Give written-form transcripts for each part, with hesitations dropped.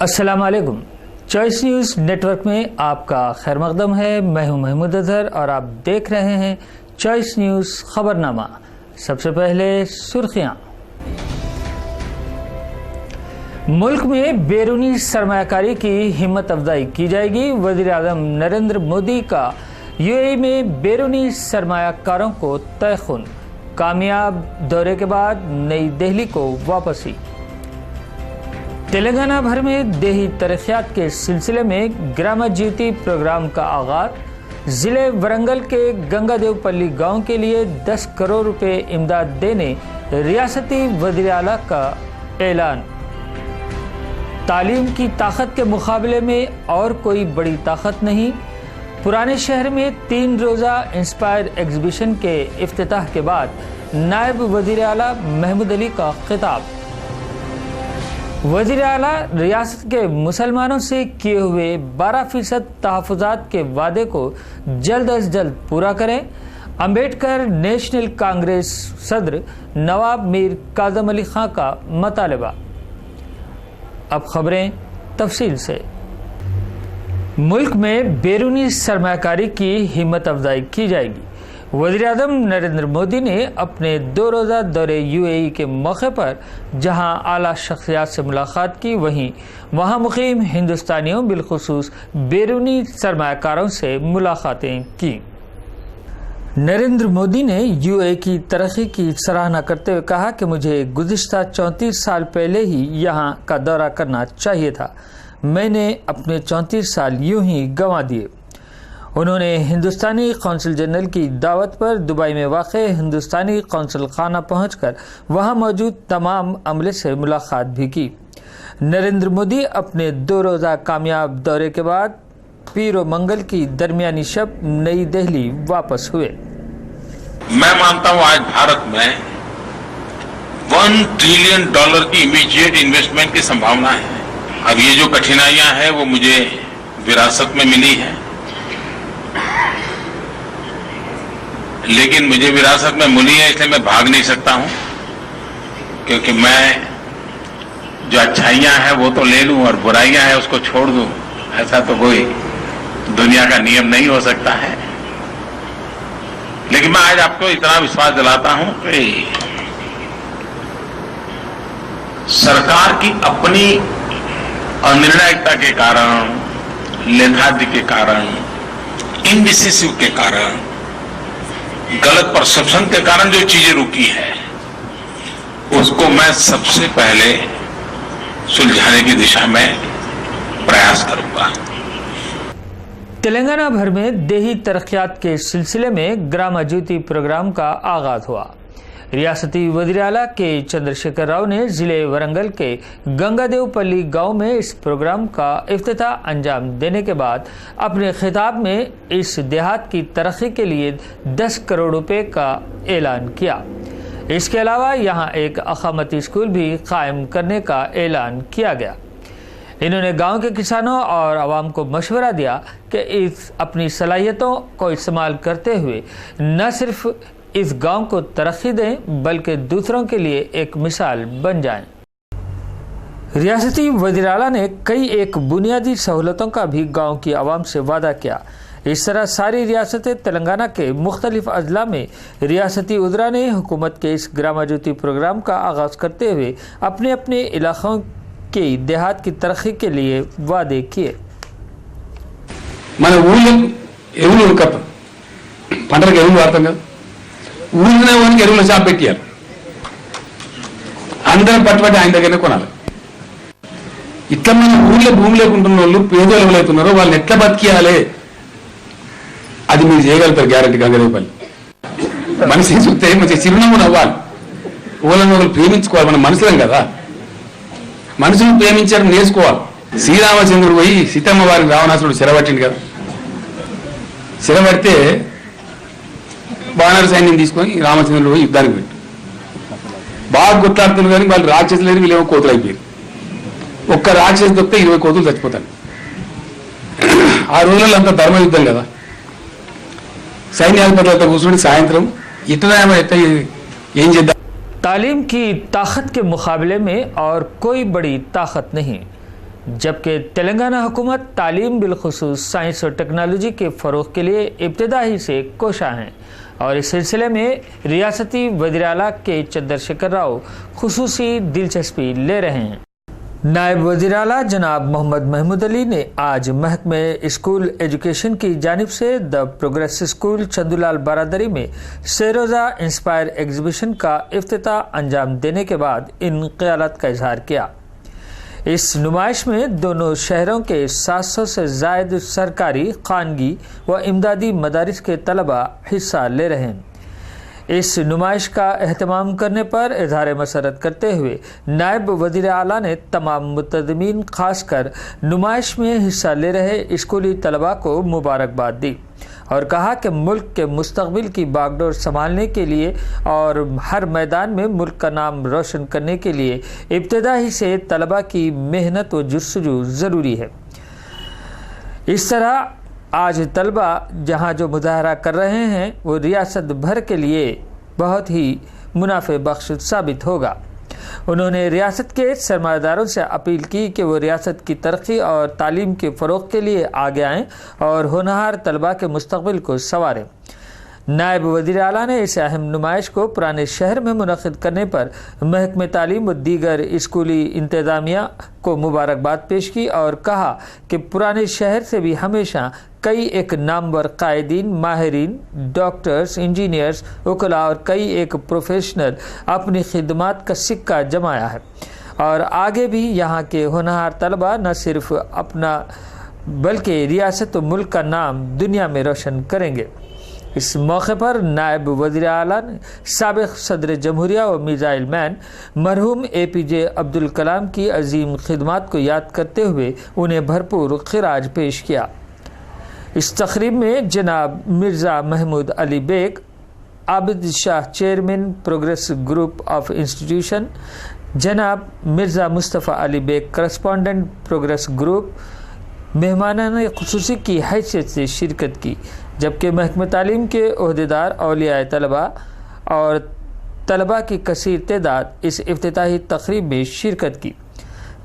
अस्सलाम वालेकुम। Choice news network में आपका खैर मकदम है। मैं हूं महमूद अजहर और आप देख रहे हैं चॉइस न्यूज़ खबरनामा। सबसे पहले सुर्खियां। मुल्क में बैरूनी सरमायाकारी की हिम्मत अफजाई की जाएगी। वज़ीर आज़म नरेंद्र मोदी का यूएई में बैरूनी सरमायाकारों को तयखुन। कामयाब दौरे के बाद नई दिल्ली को वापसी। तेलंगाना भर में देही तरक्यात के सिलसिले में ग्राम ज्योति प्रोग्राम का आगाज। जिले वरंगल के गंगादेवपल्ली गांव के लिए 10 करोड़ रुपए इमदाद देने रियासती वज़ीर आला का ऐलान। तालीम की ताकत के मुकाबले में और कोई बड़ी ताकत नहीं। पुराने शहर में 3 रोज़ा इंस्पायर एग्जीबिशन के इफ्तिताह के बाद नायब वज़ीर आला महमूद अली का खिताब। वज़ीर आला रियासत के मुसलमानों से किए हुए 12% तहफ़्फ़ुज़ात के वादे को जल्द अज जल्द पूरा करें। अम्बेडकर नेशनल कांग्रेस सदर नवाब मीर काज़म अली खां का मुतालबा। अब खबरें तफसील से। मुल्क में बैरूनी सरमायाकारी की हिम्मत अफजाई की जाएगी। वज़ीर आज़म नरेंद्र मोदी ने अपने 2 रोज़ा दौरे यूएई के मौके पर जहां आला शख्सियात से मुलाकात की, वहीं वहां मुकीम हिंदुस्तानियों बिलखुसूस बैरूनी सरमायाकारों से मुलाकातें की। नरेंद्र मोदी ने यूएई की तरक्की की सराहना करते हुए कहा कि मुझे गुज़िश्ता 34 साल पहले ही यहां का दौरा करना चाहिए था। मैंने अपने 34 साल यूं ही गंवा दिए। उन्होंने हिंदुस्तानी कौंसल जनरल की दावत पर दुबई में वाक़ हिंदुस्तानी कौंसल खाना पहुंचकर वहां मौजूद तमाम अमले से मुलाकात भी की। नरेंद्र मोदी अपने 2 रोज़ा कामयाब दौरे के बाद पीर व मंगल की दरमियानी शब नई दिल्ली वापस हुए। मैं मानता हूं आज भारत में $1 ट्रिलियन की इमीडिएट इन्वेस्टमेंट की संभावना है। अब ये जो कठिनाइयां हैं वो मुझे विरासत में मिली है, लेकिन मुझे विरासत में मिली है इसलिए मैं भाग नहीं सकता हूं, क्योंकि मैं जो अच्छाइयां हैं वो तो ले लूं और बुराइयां हैं उसको छोड़ दूं, ऐसा तो कोई दुनिया का नियम नहीं हो सकता है। लेकिन मैं आज आपको इतना विश्वास दिलाता हूं कि सरकार की अपनी अनिर्णायकता के कारण, लेथार्जी के कारण, इनडिसिसिव के कारण, गलत परसेप्शन के कारण जो चीजें रुकी है उसको मैं सबसे पहले सुलझाने की दिशा में प्रयास करूंगा। तेलंगाना भर में देही तरक्यात के सिलसिले में ग्राम ज्योति प्रोग्राम का आगाज हुआ। रियासती वज़ीर आला के चंद्रशेखर राव ने जिले वरंगल के गंगादेवपल्ली गांव में इस प्रोग्राम का इफ्तिताह अंजाम देने के बाद अपने खिताब में इस देहात की तरक्की के लिए 10 करोड़ रुपए का ऐलान किया। इसके अलावा यहां एक अकामती स्कूल भी कायम करने का ऐलान किया गया। इन्होंने गांव के किसानों और आवाम को मशवरा दिया कि इस अपनी सलाहियतों को इस्तेमाल करते हुए न सिर्फ इस गांव को तरक्की दें बल्कि दूसरों के लिए एक मिसाल बन जाएं। रियासती वज़ीर आला ने कई एक बुनियादी सहूलतों का भी गांव की आवाम से वादा किया। इस तरह सारी रियासत तेलंगाना के मुख्तलिफ अजला में रियासती उज़रा ने हुकूमत के इस ग्राम ज्योति प्रोग्राम का आगाज़ करते हुए अपने अपने इलाकों के देहात की तरक्की के लिए वादे किए। మన ఊళ్ళో ఎరువులు పంటలకు ఎరువులు వాడతాం కదా, ఊళ్ళోనే వానికి ఎరువుల షాప్ పెట్టారు. అందరం పట్టుబట్టి ఆయన దగ్గరనే కొనాలి. ఇట్లా మన ఊళ్ళో భూమి లేకుంటున్న వాళ్ళు పేదలు ఎవరైతున్నారో వాళ్ళని ఎట్లా బతికియాలి అది మీరు చేయగలుగుతారు గ్యారెంటీ. గంగరేపల్లి మనిషి చూస్తే మంచి చిరునవ్వు నవ్వాలి. ఊళ్ళని ఒకరు ప్రేమించుకోవాలి. మనం మనుషులం కదా, మనుషులను ప్రేమించడం నేర్చుకోవాలి. శ్రీరామచంద్రుడు పోయి సీతమ్మ వారిని రావణాసురుడు చెరబట్టిండు కదా, చెరబడితే వానర సైన్యం తీసుకొని రామచంద్రుడు పోయి యుద్ధానికి పెట్టు. బాగా గుర్తాడుతున్నారు కానీ వాళ్ళు రాక్షసులు లేని వీళ్ళేమో కోతులు అయిపోయారు. ఒక్క రాక్షసు దొక్కితే 20 కోతులు చచ్చిపోతారు. ఆ రోజుల్లో అంతా ధర్మ యుద్ధం కదా, సైన్యాధిపతులతో కూర్చొని సాయంత్రం ఇట్లా ఏం చేద్దాం. तालीम की ताकत के मुकाबले में और कोई बड़ी ताकत नहीं। जबकि तेलंगाना हुकूमत तालीम बिलखुसूस साइंस और टेक्नोलॉजी के फ़रोग़ के लिए इब्तिदा ही से कोशा हैं और इस सिलसिले में रियासती वज़ीर आला के चंद्रशेखर राव खुसूसी दिलचस्पी ले रहे हैं। नायब वज़ीर आला जनाब मोहम्मद महमूद अली ने आज महकमे स्कूल एजुकेशन की जानिब से द प्रोग्रेस स्कूल चंदूलाल बारादरी में सेरोज़ा इंस्पायर एग्जीबिशन का इफ्तिताह अंजाम देने के बाद इन ख्यालात का इजहार किया। इस नुमाइश में दोनों शहरों के 700 से ज़ायद सरकारी, खानगी व इमदादी मदारिस के तलबा हिस्सा ले रहे हैं। इस नुमाइश का एहतमाम करने पर इज़हार मसरत करते हुए नायब वज़ीर आला ने तमाम मुतज़म्मीन खासकर नुमाइश में हिस्सा ले रहे स्कूली तलबा को मुबारकबाद दी और कहा कि मुल्क के मुस्तक़बिल की बागडोर संभालने के लिए और हर मैदान में मुल्क का नाम रोशन करने के लिए इब्तिदा ही से तलबा की मेहनत व जुस्तजू ज़रूरी है। इस तरह आज तलबा जहाँ जो मुजाहरा कर रहे हैं वो रियासत भर के लिए बहुत ही मुनाफे बख्श साबित होगा। उन्होंने रियासत के सरमायादारों से अपील की कि वो रियासत की तरक्की और तालीम के फ़रोग़ के लिए आगे आएँ और होनहार तलबा के मुस्तक़बिल को संवारें। नायब वज़ीर आला ने इस अहम नुमाइश को पुराने शहर में मुनक़िद करने पर महकमे तालीम व दीगर स्कूली इंतज़ामिया को मुबारकबाद पेश की और कहा कि पुराने शहर से भी हमेशा कई एक नामवर कायदीन, माहिरीन, डॉक्टर्स, इंजीनियर्स, वकला और कई एक प्रोफेशनल अपनी खिदमात का सिक्का जमाया है और आगे भी यहाँ के होनहार तलबा न सिर्फ अपना बल्कि रियासत व मुल्क का नाम दुनिया में रोशन करेंगे। इस मौके पर नायब वज़ीर आला ने साबिक़ सदर जमहूरिया व मिसाइल मैन मरहूम APJ अब्दुल कलाम की अजीम खिदमात को याद करते हुए उन्हें भरपूर खिराज पेश किया। इस तकरीब में जनाब Mirza Mahmood Ali Baig, Abid Shah chairman progress group of institution, जनाब Mirza Mustafa Ali Baig correspondent progress group मेहमानान खुसूसी की हैसियत से शिरकत की, जबकि महकमे तालीम के ओहदेदार, औलियाए तलबा और तलबा की कसीर तादाद इस इफ्तिताही तकरीब में शिरकत की।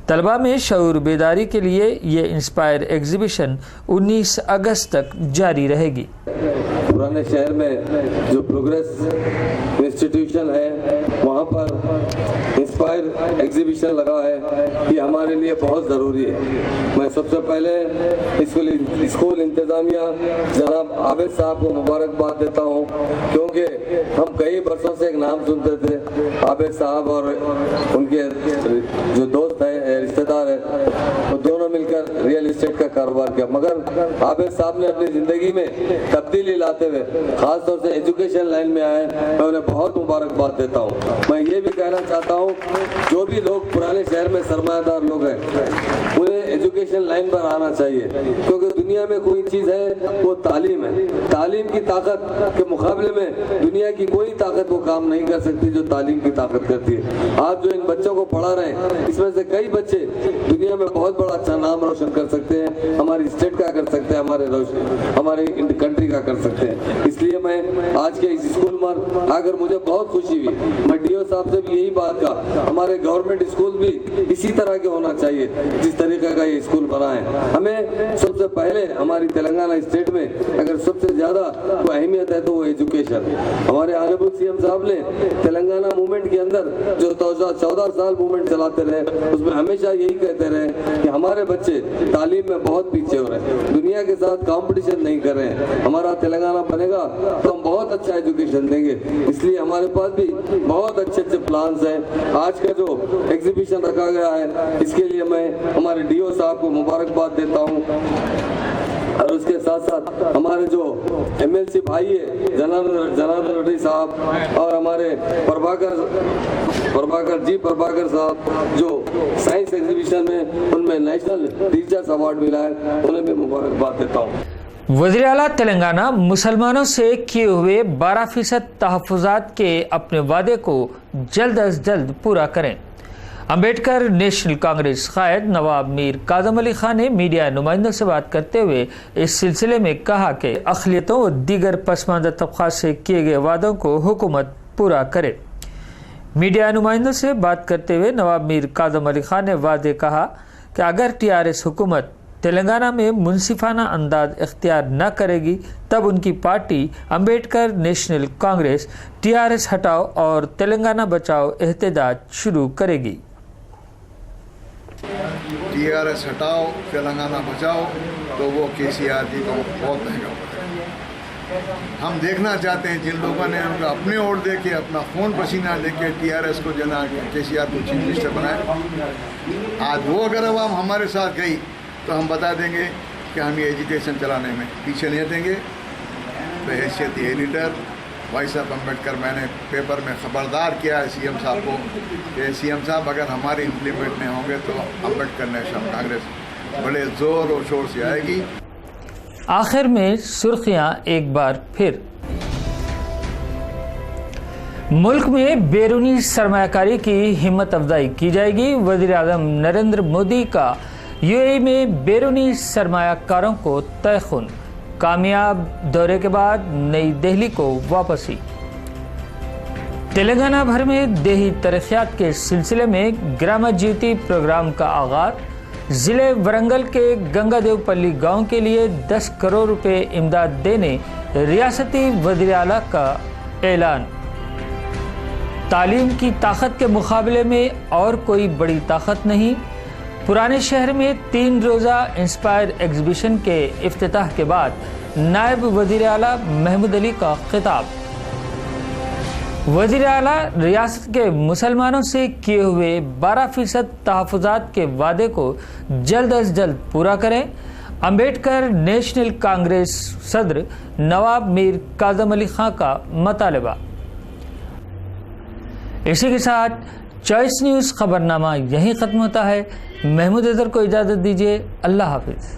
तलबा में शऊर बेदारी के लिए ये इंस्पायर एग्जीबिशन 19 अगस्त तक जारी रहेगी। पुराने शहर में जो प्रोग्रेस इंस्टीट्यूशन है वहाँ पर इंस्पायर एग्जीबिशन लगा है, ये हमारे लिए बहुत ज़रूरी है। मैं सबसे पहले स्कूल इंतज़ामिया जनाब आबिद साहब को मुबारकबाद देता हूँ, क्योंकि हम कई बरसों से एक नाम सुनते थे आबिद साहब और उनके जो दोस्त है, रिश्तेदार है, वो दोनों मिलकर रियल इस्टेट का कारोबार किया, मगर आबिद साहब ने अपनी ज़िंदगी में तब्दीली लाते हुए खास तौर से एजुकेशन लाइन में आए। मैं उन्हें बहुत मुबारकबाद देता हूँ। मैं ये भी कहना चाहता हूँ जो भी लोग पुराने शहर में सरमायादार लोग हैं उन्हें एजुकेशन लाइन पर आना चाहिए, क्योंकि दुनिया में कोई चीज़ है वो तालीम है। तालीम की ताकत के मुकाबले में दुनिया की कोई ताकत वो काम नहीं कर सकती जो तालीम की ताकत करती है। आप जो इन बच्चों को पढ़ा रहे हैं इसमें से कई बच्चे दुनिया में बहुत बड़ा अच्छा नाम रोशन कर सकते हैं, हमारी स्टेट का कर सकते हैं, हमारे कंट्री का कर सकते हैं। इसलिए मैं आज के इस स्कूल में आकर मुझे बहुत खुशी हुई। मैं DO साहब से भी यही बात कहा, हमारे गवर्नमेंट स्कूल भी इसी तरह के होना चाहिए जिस तरीके का ये स्कूल बना है। हमें सबसे पहले हमारी तेलंगाना स्टेट में अगर सबसे ज़्यादा कोई अहमियत है तो वो एजुकेशन। हमारे ऑनरेबल CM साहब ने तेलंगाना मूवमेंट के अंदर जो 14 साल मूवमेंट चलाते रहे उसमें हमेशा यही कहते रहे कि हमारे बच्चे तालीम में बहुत पीछे हो रहे हैं, दुनिया के साथ कंपटीशन नहीं कर रहे हैं। हमारा तेलंगाना बनेगा तो हम बहुत अच्छा एजुकेशन देंगे। इसलिए हमारे पास भी बहुत अच्छे अच्छे प्लान्स हैं। आज का जो एग्जीबिशन रखा गया है इसके लिए मैं हमारे DO साहब को मुबारकबाद देता हूँ और उसके साथ साथ हमारे जो MLC भाई है जनार्दन रेड्डी साहब और हमारे प्रभाकर साहब जो साइंस एग्जीबिशन में उनमें नेशनल टीचर्स अवार्ड मिला है, उन्हें मैं मुबारकबाद देता हूँ। वज़ीर आला तेलंगाना मुसलमानों से किए हुए 12% तहफ़्फ़ुज़ात के अपने वादे को जल्द अज जल्द पूरा करें। अम्बेडकर नेशनल कांग्रेस कायद नवाब मीर काज़म अली खान ने मीडिया नुमाइंदों से बात करते हुए इस सिलसिले में कहा कि अक़लियतों और दीगर पसमानदा तबक़ात से किए गए वादों को हुकूमत पूरा करे। मीडिया नुमाइंदों से बात करते हुए नवाब मीर काज़म अली खान ने वादे कहा کہ اگر TRS حکومت تلنگانہ میں منصفانہ انداز اختیار نہ کرے گی تب ان کی party Ambedkar national Congress TRS ہٹاؤ اور تلنگانہ بچاؤ احتجاج شروع کرے گی۔ TRS ہٹاؤ تلنگانہ بچاؤ تو وہ KCR جی کو بہت مہنگا پڑے گا۔ ہم دیکھنا چاہتے ہیں جن لوگوں نے ان کا اپنے ووٹ دے کے اپنا خون پسینہ دے کے TRS کو جنا KCR کو چیف منسٹر بنایا، آج وہ اگر عوام ہمارے ساتھ گئی تو ہم بتا دیں گے کہ ہم یہ ایجوکیشن چلانے میں پیچھے نہیں ہٹیں گے۔ بحیثیت ایڈیٹر بھائی صاحب امبیڈکر میں نے پیپر میں خبردار کیا ہے CM صاحب کو کہ CM صاحب اگر ہماری امپلیمنٹ نہیں ہوں گے تو امبیڈکر نیشنل کانگریس بڑے زور و شور سے آئے گی۔ آخر میں سرخیاں ایک بار پھر، ملک میں بیرونی سرمایہ کاری کی ہمت افزائی کی جائے گی۔ وزیر اعظم نریندر مودی کا UAE میں بیرونی سرمایہ کاروں کو تیخن، کامیاب دورے کے بعد نئی دہلی کو واپسی۔ تلنگانہ بھر میں دیہی ترقیات کے سلسلے میں گرامہ جیوتی پروگرام کا آغاز۔ ضلع ورنگل کے گنگا دیو پلی گاؤں کے لیے 10 کروڑ روپے امداد دینے ریاستی وزیر اعلیٰ کا اعلان۔ تعلیم کی طاقت کے مقابلے میں اور کوئی بڑی طاقت نہیں۔ پرانے شہر میں 3 روزہ انسپائر ایگزیبیشن کے افتتاح کے بعد نائب وزیر اعلیٰ محمود علی کا خطاب۔ وزیر اعلیٰ ریاست کے مسلمانوں سے کیے ہوئے 12% تحفظات کے وعدے کو جلد از جلد پورا کریں۔ امبیڈکر نیشنل کانگریس صدر نواب میر کاظم علی خان کا مطالبہ۔ اسی کے ساتھ چوائس نیوز خبرنامہ یہیں ختم ہوتا ہے۔ محمود اظہر کو اجازت دیجیے۔ اللہ حافظ۔